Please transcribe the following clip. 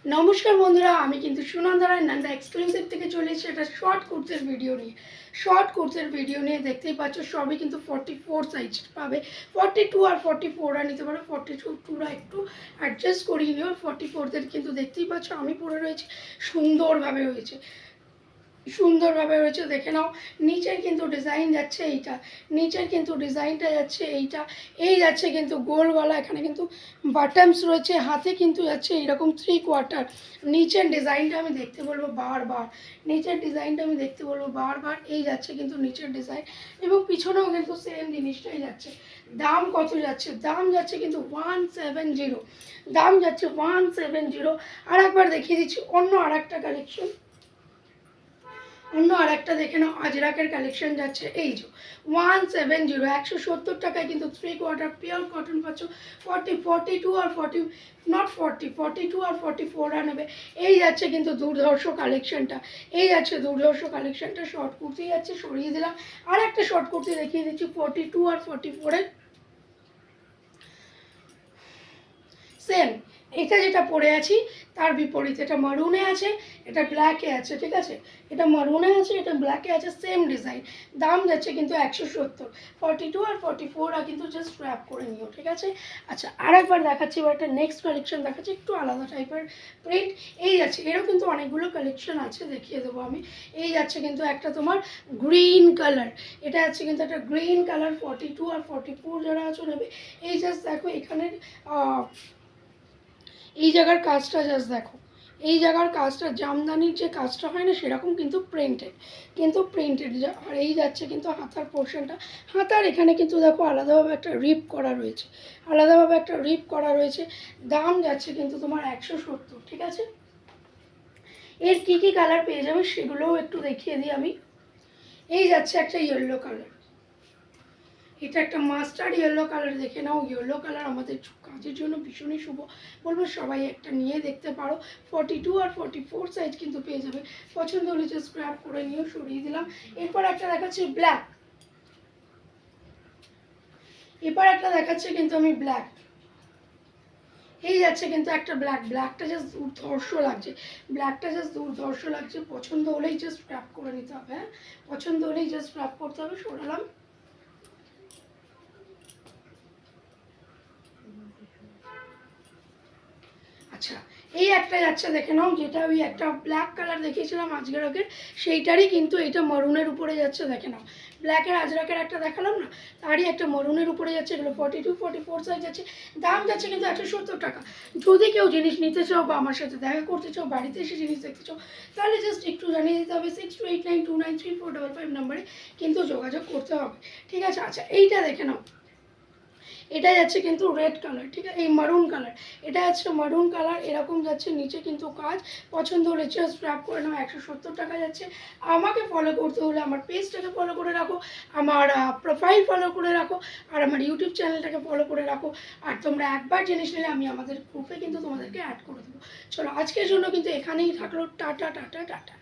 নমস্কার বন্ধুরা, আমি কিন্তু সুনন্দা রায় নন্দা এক্সক্লুসিভ থেকে চলে এসেছি একটা শর্ট কোর্সের ভিডিও নিয়ে দেখতেই পাচ্ছ সবই কিন্তু 44 সাইজ পাবে। 42 আর 44 নিতে পারো, 42 একটু অ্যাডজাস্ট করিয়ে নিও। 44 কিন্তু দেখতেই পাচ্ছ আমি পরে রয়েছি, সুন্দরভাবে রয়েছে দেখে নাও। নিচের কিন্তু ডিজাইন যাচ্ছে এইটা, ডিজাইনটা যাচ্ছে এইটা, এই যাচ্ছে কিন্তু গোল গলা, এখানে কিন্তু বাটমস রয়েছে, হাতে কিন্তু যাচ্ছে এইরকম 3/4। নিচের ডিজাইনটা আমি দেখতে বলবো বারবার, এই যাচ্ছে কিন্তু নিচের ডিজাইন, এবং পিছনেও কিন্তু সেম জিনিসটাই যাচ্ছে। দাম কত যাচ্ছে? দাম যাচ্ছে কিন্তু 170, আর একবার দেখিয়ে দিচ্ছি অন্য আর একটা দেখে নাও। আজরাকের কালেকশন যাচ্ছে এই যে 170, 170 টাকায় কিন্তু 3/4 পিওর কটন পাচ্ছ। 42 আর 44 নেবে। এই যাচ্ছে কিন্তু দুর্ধর্ষ কালেকশনটা, শর্ট কুর্তি যাচ্ছে, সরিয়ে দিলাম। আর একটা শর্ট কুর্তি দেখিয়ে দিচ্ছি 42 আর 44 সেম। এটা যেটা পরে আছি তার বিপরীতে, এটা মারুনে আছে, এটা ব্ল্যাকে আছে, ঠিক আছে? এটা মারুনে আছে, এটা ব্ল্যাকে আছে, সেম ডিজাইন। দাম যাচ্ছে কিন্তু 170। 42 আর 44 কিন্তু জাস্ট র্যাপ করে নিও, ঠিক আছে? আচ্ছা, আর একবার দেখাচ্ছি, এবার একটা নেক্সট কালেকশন দেখাচ্ছি, একটু আলাদা টাইপের প্রিন্ট। এই যাচ্ছে, এরও কিন্তু অনেকগুলো কালেকশন আছে, দেখিয়ে দেবো আমি। এই যাচ্ছে কিন্তু একটা তোমার গ্রিন কালার, এটা আছে কিন্তু একটা গ্রিন কালার। 42 আর 44 যারা আছো নেবে। এই জাস্ট দেখো এখানের এই জায়গার কাজটা জাস্ট দেখো, এই জায়গার কাজটা জামদানির যে কাজটা হয় না সেরকম কিন্তু প্রিন্টেড, আর এই যাচ্ছে কিন্তু হাতার পোর্শনটা। হাতার এখানে কিন্তু দেখো আলাদাভাবে একটা রিপ করা রয়েছে। দাম যাচ্ছে কিন্তু তোমার 170, ঠিক আছে? এর কী কী কালার পেয়ে যাবে সেগুলোও একটু দেখিয়ে দিই আমি। এই যাচ্ছে একটা ইয়েলো কালার, এটা একটা মাস্টার্ড ইয়েলো কালার, দেখে নাও। ইয়েলো কালার আমাদের কাজের জন্য ভীষণই শুভ, বলবো সবাই একটা নিয়ে দেখতে পারো। 42 আর 44 সাইজ কিন্তু পেয়ে যাবে। পছন্দ হলে যে স্ক্র্যাপ করে নিয়েও, সরিয়ে দিলাম। এরপর একটা দেখাচ্ছি ব্ল্যাক, কিন্তু আমি ব্ল্যাক। এই যাচ্ছে কিন্তু একটা ব্ল্যাকটা জাস্ট দুর্ধর্ষ লাগছে। পছন্দ হলেই জাস্ট স্ক্র্যাপ করে নিতে হবে, হ্যাঁ, করতে হবে। সরালাম। আচ্ছা, এই একটা যাচ্ছে দেখে নাও, যেটা ওই একটা ব্ল্যাক কালার দেখিয়েছিলাম আজরাকের, সেইটারই কিন্তু এইটা মারুনের উপরে যাচ্ছে, দেখে নাও। ব্ল্যাকের আজরাকের একটা দেখালাম না, তারই একটা মারুনের উপরে যাচ্ছে। এগুলো 42 44 সাইজ যাচ্ছে। দাম যাচ্ছে কিন্তু 170 টাকা। যদি কেউ জিনিস নিতে চাও বা আমার সাথে দেখা করতে চাও, বাড়িতে এসে জিনিস দেখতে চাও, তাহলে জাস্ট একটু জানিয়ে দিতে হবে। 6289293455 নাম্বারে কিন্তু যোগাযোগ করতে হবে, ঠিক আছে? আচ্ছা, এইটা দেখে নাও, এটা যাচ্ছে কিন্তু রেড কালার, ঠিক আছে? এই মারুন কালার, এটা যাচ্ছে মারুন কালার, এরকম যাচ্ছে। নিচে কিন্তু কাজ। পছন্দ হলে জাস্ট স্ক্র্যাপ করে নাও। 170 টাকা যাচ্ছে। আমাকে ফলো করতে হলে আমার পেজটাকে ফলো করে রাখো, আমার প্রোফাইল ফলো করে রাখো, আর আমার ইউটিউব চ্যানেলটাকে ফলো করে রাখো। আর তোমরা একবার জিনিস নিলে আমি আমাদের গ্রুপে কিন্তু তোমাদেরকে অ্যাড করে দেবো। চলো, আজকের জন্য কিন্তু এখানেই থাকলো। Tata tata tata.